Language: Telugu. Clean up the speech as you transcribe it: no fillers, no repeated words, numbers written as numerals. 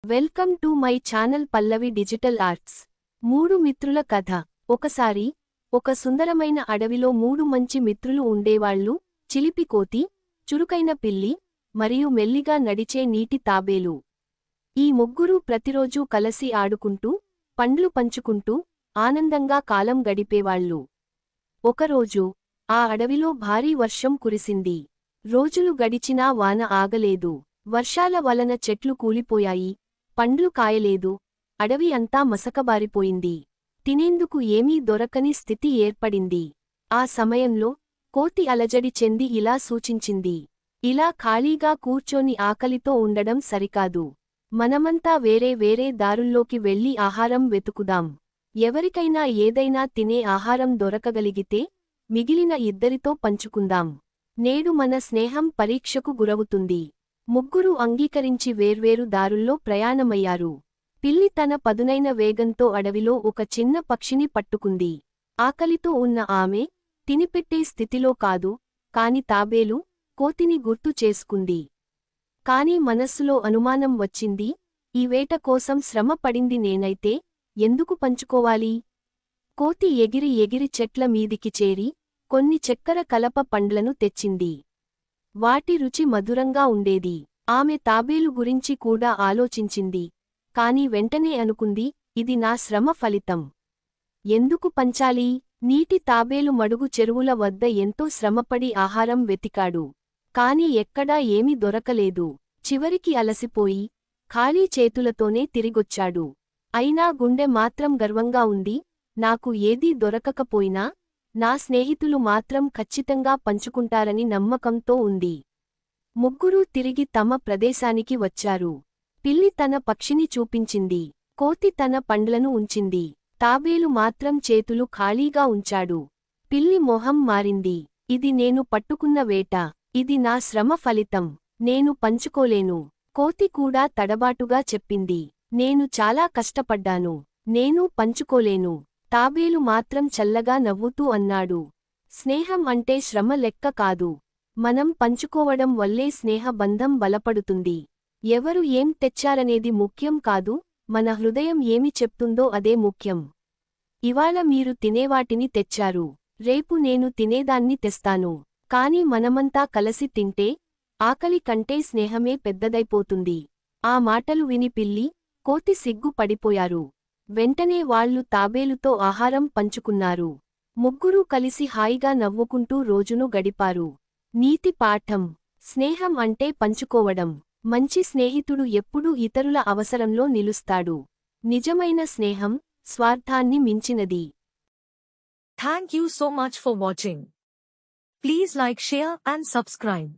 Welcome to my channel Pallavi digital arts. మూడు మిత్రుల కథ. ఒకసారి ఒక సుందరమైన అడవిలో మూడు మంచి మిత్రులు ఉండేవాళ్లు. చిలిపి కోతి, చురుకైన పిల్లి, మరియు మెల్లిగా నడిచే నీటి తాబేలు. ఈ ముగ్గురూ ప్రతిరోజూ కలసి ఆడుకుంటూ, పండ్లు పంచుకుంటూ, ఆనందంగా కాలం గడిపేవాళ్లు. ఒకరోజు ఆ అడవిలో భారీ వర్షం కురిసింది. రోజులు గడిచినా వాన ఆగలేదు. వర్షాల వలన చెట్లు కూలిపోయాయి, పండ్లు కాయలేదు, అడవి అంతా మసకబారిపోయింది. తినేందుకు ఏమీ దొరకని స్థితి ఏర్పడింది. ఆ సమయంలో కోతి అలజడి చెంది ఇలా సూచించింది: ఇలా ఖాళీగా కూర్చొని ఆకలితో ఉండడం సరికాదు. మనమంతా వేరే వేరే దారుల్లోకి వెళ్లి ఆహారం వెతుకుదాం. ఎవరికైనా ఏదైనా తినే ఆహారం దొరకగలిగితే మిగిలిన ఇద్దరితో పంచుకుందాం. నేడు మన స్నేహం పరీక్షకు గురవుతుంది. ముగ్గురూ అంగీకరించి వేర్వేరు దారుల్లో ప్రయాణమయ్యారు. పిల్లి తన పదునైన వేగంతో అడవిలో ఒక చిన్న పక్షిని పట్టుకుంది. ఆకలితో ఉన్న ఆమె తినిపెట్టే స్థితిలో కాదు, కాని తాబేలు, కోతిని గుర్తు చేసుకుంది. కాని మనస్సులో అనుమానం వచ్చింది: ఈ వేట కోసం శ్రమ పడింది నేనైతే ఎందుకు పంచుకోవాలి? కోతి ఎగిరి ఎగిరి చెట్ల మీదికి చేరి కొన్ని చక్కెర కలప పండ్లను తెచ్చింది. వాటి రుచి మధురంగా ఉండేది. ఆమె తాబేలు గురించి కూడా ఆలోచించింది. కాని వెంటనే అనుకుంది: ఇది నా శ్రమ ఫలితం. ఎందుకు పంచాలి? నీటి తాబేలు మడుగు చెరువుల వద్ద ఎంతో శ్రమపడి ఆహారం వెతికాడు. కాని ఎక్కడా ఏమీ దొరకలేదు. చివరికి అలసిపోయి ఖాళీ చేతులతోనే తిరిగొచ్చాడు. అయినా గుండె మాత్రం గర్వంగా ఉంది: నాకు ఏదీ దొరకకపోయినా నా స్నేహితులు మాత్రం ఖచ్చితంగా పంచుకుంటారని నమ్మకంతో ఉంది. ముగ్గురూ తిరిగి తమ ప్రదేశానికి వచ్చారు. పిల్లి తన పక్షిని చూపించింది. కోతి తన పండ్లను ఉంచింది. తాబేలు మాత్రం చేతులు ఖాళీగా ఉంచాడు. పిల్లి మొహం మారింది: ఇది నేను పట్టుకున్న వేట. ఇది నా శ్రమ ఫలితం. నేను పంచుకోలేను. కోతి కూడా తడబాటుగా చెప్పింది: నేను చాలా కష్టపడ్డాను. నేను పంచుకోలేను. తాబేలు మాత్రం చల్లగా నవ్వుతూ అన్నాడు: స్నేహం అంటే శ్రమ లెక్క కాదు. మనం పంచుకోవడం వల్లే స్నేహ బంధం బలపడుతుంది. ఎవరు ఏం తెచ్చారనేది ముఖ్యం కాదు, మన హృదయం ఏమి చెప్తుందో అదే ముఖ్యం. ఇవాళ మీరు తినేవాటిని తెచ్చారు, రేపు నేను తినేదాన్ని తెస్తాను. కాని మనమంతా కలసి తింటే ఆకలి కంటే స్నేహమే పెద్దదైపోతుంది. ఆ మాటలు విని పిల్లి, కోతి సిగ్గు పడిపోయారు. వెంటనే వాళ్లు తాబేలుతో ఆహారం పంచుకున్నారు. ముగ్గురూ కలిసి హాయిగా నవ్వుకుంటూ రోజును గడిపారు. నీతి పాఠం: స్నేహం అంటే పంచుకోవడం. మంచి స్నేహితుడు ఎప్పుడూ ఇతరుల అవసరంలో నిలుస్తాడు. నిజమైన స్నేహం స్వార్థాన్ని మించినది. Thank you so much for watching. Please like, share and subscribe.